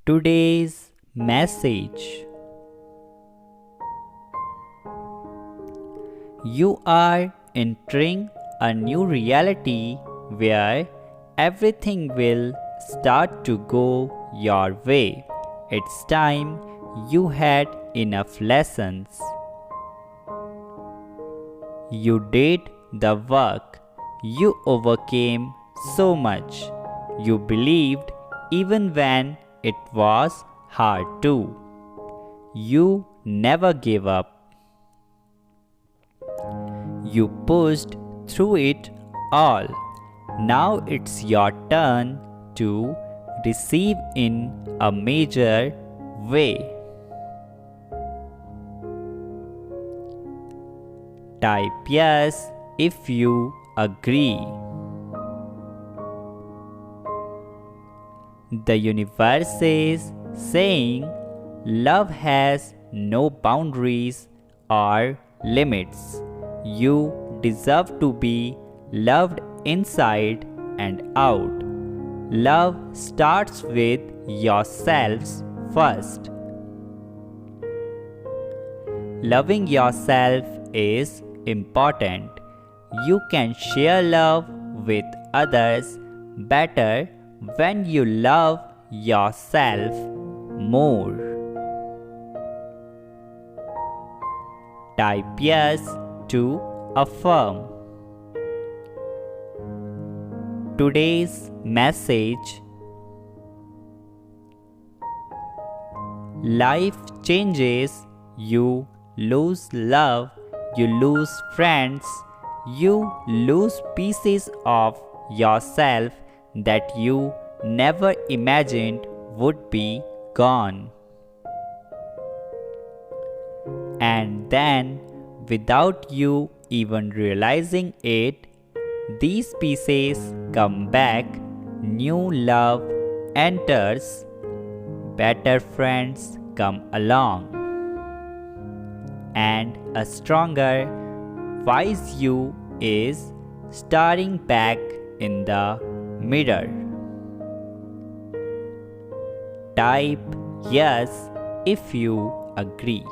Today's message: you are entering a new reality where everything will start to go your way. It's time you had enough lessons. You did the work. You overcame so much. You believed even when it was hard too. You never gave up. You pushed through it all. Now it's your turn to receive in a major way. Type yes if you agree. The universe is saying love has no boundaries or limits. You deserve to be loved inside and out. Love starts with yourselves first. Loving yourself is important. You can share love with others better when you love yourself more. Type yes to affirm. Today's message: life changes. You lose love, you lose friends, you lose pieces of yourself that you never imagined would be gone. And then, without you even realizing it, these pieces come back, new love enters, better friends come along, and a stronger, wise you is staring back in the mirror. Type yes if you agree.